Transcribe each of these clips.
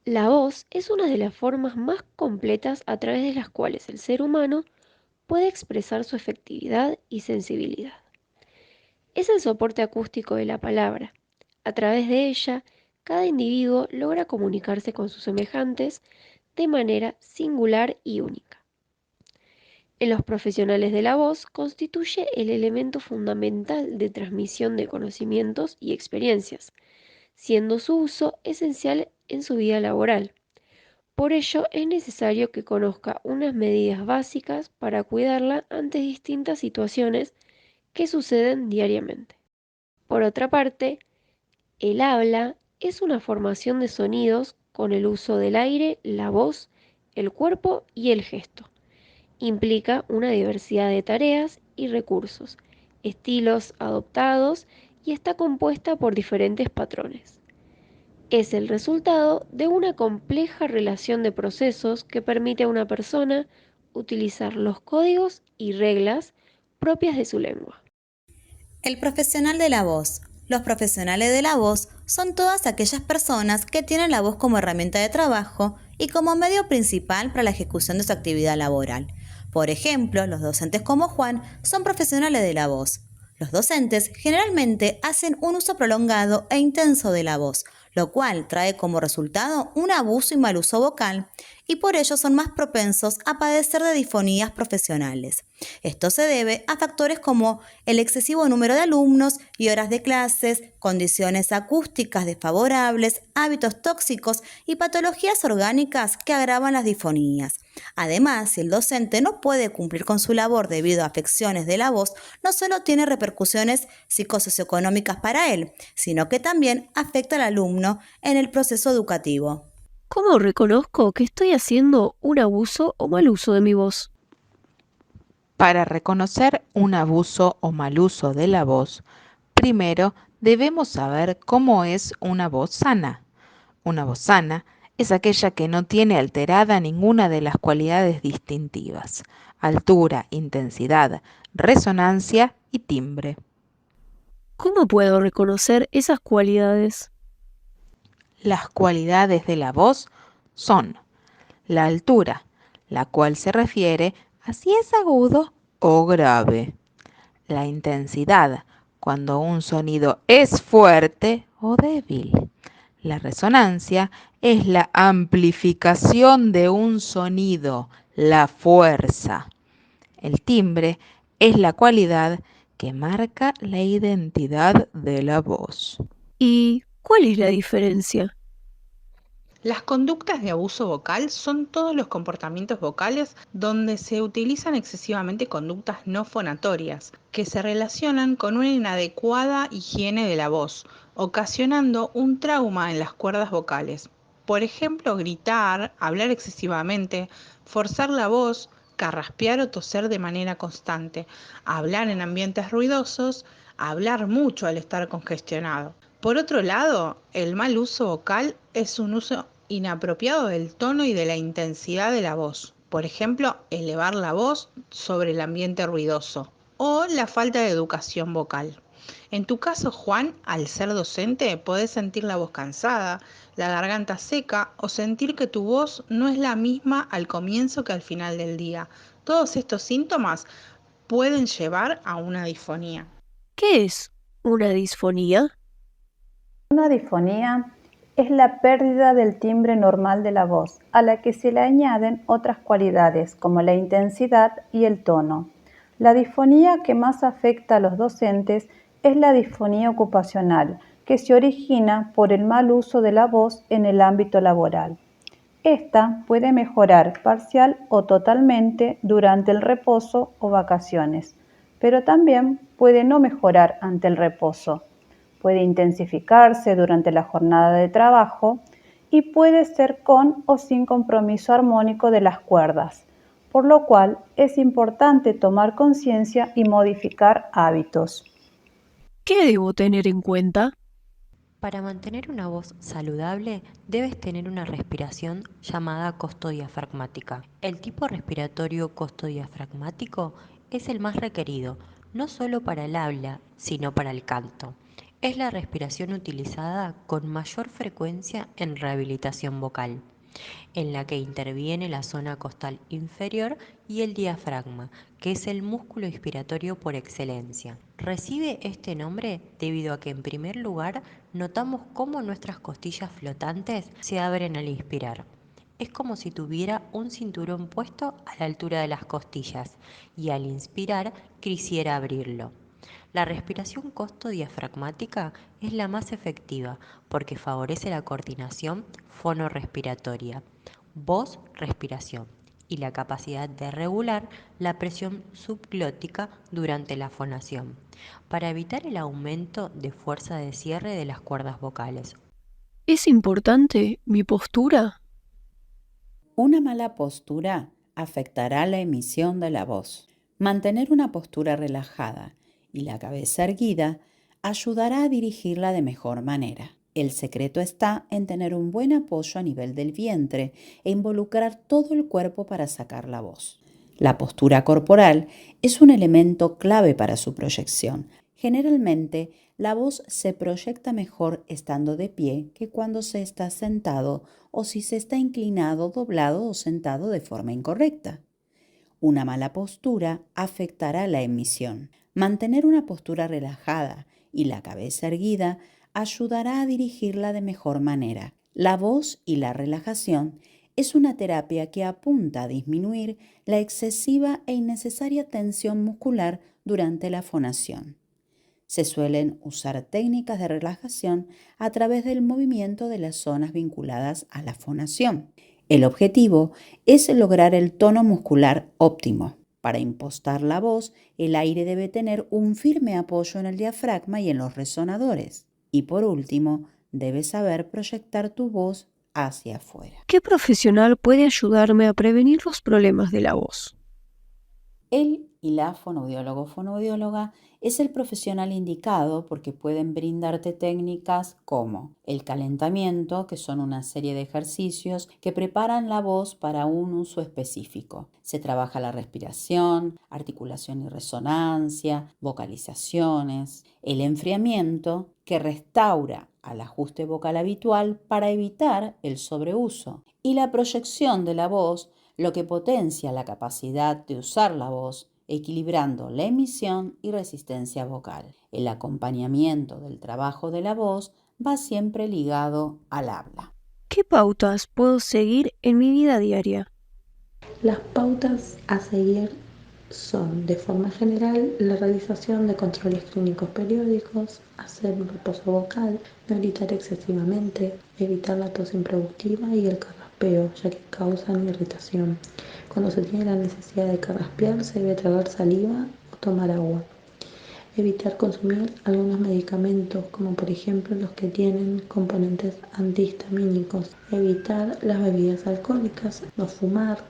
La voz es una de las formas más completas a través de las cuales el ser humano puede expresar su efectividad y sensibilidad. Es el soporte acústico de la palabra. A través de ella, cada individuo logra comunicarse con sus semejantes de manera singular y única. En los profesionales de la voz constituye el elemento fundamental de transmisión de conocimientos y experiencias, siendo su uso esencial en su vida laboral. Por ello, es necesario que conozca unas medidas básicas para cuidarla ante distintas situaciones que suceden diariamente. Por otra parte, el habla es una formación de sonidos con el uso del aire, la voz, el cuerpo y el gesto. Implica una diversidad de tareas y recursos, estilos adoptados y está compuesta por diferentes patrones. Es el resultado de una compleja relación de procesos que permite a una persona utilizar los códigos y reglas propias de su lengua. El profesional de la voz. Los profesionales de la voz son todas aquellas personas que tienen la voz como herramienta de trabajo y como medio principal para la ejecución de su actividad laboral. Por ejemplo, los docentes como Juan son profesionales de la voz. Los docentes generalmente hacen un uso prolongado e intenso de la voz, lo cual trae como resultado un abuso y mal uso vocal, y por ello son más propensos a padecer de disfonías profesionales. Esto se debe a factores como el excesivo número de alumnos y horas de clases, condiciones acústicas desfavorables, hábitos tóxicos y patologías orgánicas que agravan las disfonías. Además, si el docente no puede cumplir con su labor debido a afecciones de la voz, no solo tiene repercusiones psicosocioeconómicas para él, sino que también afecta al alumno en el proceso educativo. ¿Cómo reconozco que estoy haciendo un abuso o mal uso de mi voz? Para reconocer un abuso o mal uso de la voz, primero debemos saber cómo es una voz sana. Una voz sana es aquella que no tiene alterada ninguna de las cualidades distintivas: altura, intensidad, resonancia y timbre. ¿Cómo puedo reconocer esas cualidades? Las cualidades de la voz son la altura, la cual se refiere a si es agudo o grave; la intensidad, cuando un sonido es fuerte o débil; la resonancia es la amplificación de un sonido, la fuerza; el timbre es la cualidad que marca la identidad de la voz. ¿Y cuál es la diferencia? Las conductas de abuso vocal son todos los comportamientos vocales donde se utilizan excesivamente conductas no fonatorias, que se relacionan con una inadecuada higiene de la voz, ocasionando un trauma en las cuerdas vocales. Por ejemplo, gritar, hablar excesivamente, forzar la voz, carraspear o toser de manera constante, hablar en ambientes ruidosos, hablar mucho al estar congestionado. Por otro lado, el mal uso vocal es un uso inapropiado del tono y de la intensidad de la voz. Por ejemplo, elevar la voz sobre el ambiente ruidoso o la falta de educación vocal. En tu caso, Juan, al ser docente, podés sentir la voz cansada, la garganta seca o sentir que tu voz no es la misma al comienzo que al final del día. Todos estos síntomas pueden llevar a una disfonía. ¿Qué es una disfonía? Una disfonía es la pérdida del timbre normal de la voz, a la que se le añaden otras cualidades como la intensidad y el tono. La disfonía que más afecta a los docentes es la disfonía ocupacional, que se origina por el mal uso de la voz en el ámbito laboral. Esta puede mejorar parcial o totalmente durante el reposo o vacaciones, pero también puede no mejorar ante el reposo. Puede intensificarse durante la jornada de trabajo y puede ser con o sin compromiso armónico de las cuerdas, por lo cual es importante tomar conciencia y modificar hábitos. ¿Qué debo tener en cuenta? Para mantener una voz saludable, debes tener una respiración llamada costodiafragmática. El tipo respiratorio costodiafragmático es el más requerido, no solo para el habla, sino para el canto. Es la respiración utilizada con mayor frecuencia en rehabilitación vocal, en la que interviene la zona costal inferior y el diafragma, que es el músculo inspiratorio por excelencia. Recibe este nombre debido a que, en primer lugar, notamos cómo nuestras costillas flotantes se abren al inspirar. Es como si tuviera un cinturón puesto a la altura de las costillas y al inspirar quisiera abrirlo. La respiración costodiafragmática es la más efectiva porque favorece la coordinación fonorrespiratoria, voz-respiración y la capacidad de regular la presión subglótica durante la fonación, para evitar el aumento de fuerza de cierre de las cuerdas vocales. ¿Es importante mi postura? Una mala postura afectará la emisión de la voz. Mantener una postura relajada y la cabeza erguida ayudará a dirigirla de mejor manera. El secreto está en tener un buen apoyo a nivel del vientre e involucrar todo el cuerpo para sacar la voz. La postura corporal es un elemento clave para su proyección. Generalmente, la voz se proyecta mejor estando de pie que cuando se está sentado o si se está inclinado, doblado o sentado de forma incorrecta. Una mala postura afectará la emisión. Mantener una postura relajada y la cabeza erguida ayudará a dirigirla de mejor manera. La voz y la relajación es una terapia que apunta a disminuir la excesiva e innecesaria tensión muscular durante la fonación. Se suelen usar técnicas de relajación a través del movimiento de las zonas vinculadas a la fonación. El objetivo es lograr el tono muscular óptimo. Para impostar la voz, el aire debe tener un firme apoyo en el diafragma y en los resonadores. Y por último, debes saber proyectar tu voz hacia afuera. ¿Qué profesional puede ayudarme a prevenir los problemas de la voz? El y la fonoaudiólogo o fonoaudióloga es el profesional indicado porque pueden brindarte técnicas como el calentamiento, que son una serie de ejercicios que preparan la voz para un uso específico. Se trabaja la respiración, articulación y resonancia, vocalizaciones. El enfriamiento, que restaura al ajuste vocal habitual para evitar el sobreuso. Y la proyección de la voz, lo que potencia la capacidad de usar la voz, equilibrando la emisión y resistencia vocal. El acompañamiento del trabajo de la voz va siempre ligado al habla. ¿Qué pautas puedo seguir en mi vida diaria? Las pautas a seguir son, de forma general, la realización de controles clínicos periódicos, hacer un reposo vocal, no gritar excesivamente, evitar la tos improductiva y el carraspeo, ya que causan irritación. Cuando se tiene la necesidad de carraspear, se debe tragar saliva o tomar agua. Evitar consumir algunos medicamentos, como por ejemplo los que tienen componentes antihistamínicos. Evitar las bebidas alcohólicas, no fumar,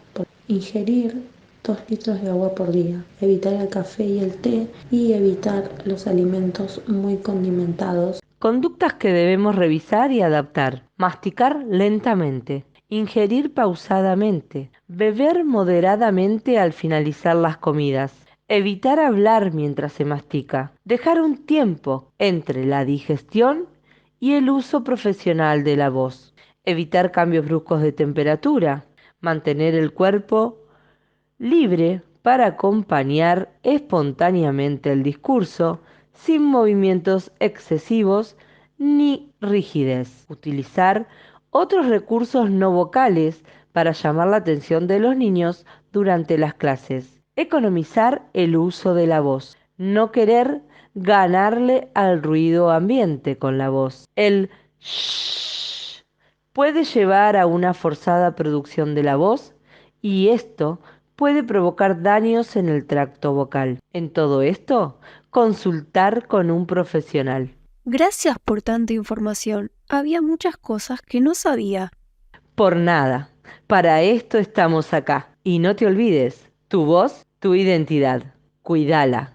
ingerir 2 litros de agua por día, evitar el café y el té y evitar los alimentos muy condimentados. Conductas que debemos revisar y adaptar. Masticar lentamente, ingerir pausadamente, beber moderadamente al finalizar las comidas, evitar hablar mientras se mastica, dejar un tiempo entre la digestión y el uso profesional de la voz, evitar cambios bruscos de temperatura, mantener el cuerpo libre para acompañar espontáneamente el discurso, sin movimientos excesivos ni rigidez. Utilizar otros recursos no vocales para llamar la atención de los niños durante las clases. Economizar el uso de la voz. No querer ganarle al ruido ambiente con la voz. El shh puede llevar a una forzada producción de la voz y esto puede provocar daños en el tracto vocal. En todo esto, consultar con un profesional. Gracias por tanta información. Había muchas cosas que no sabía. Por nada. Para esto estamos acá. Y no te olvides, tu voz, tu identidad. Cuídala.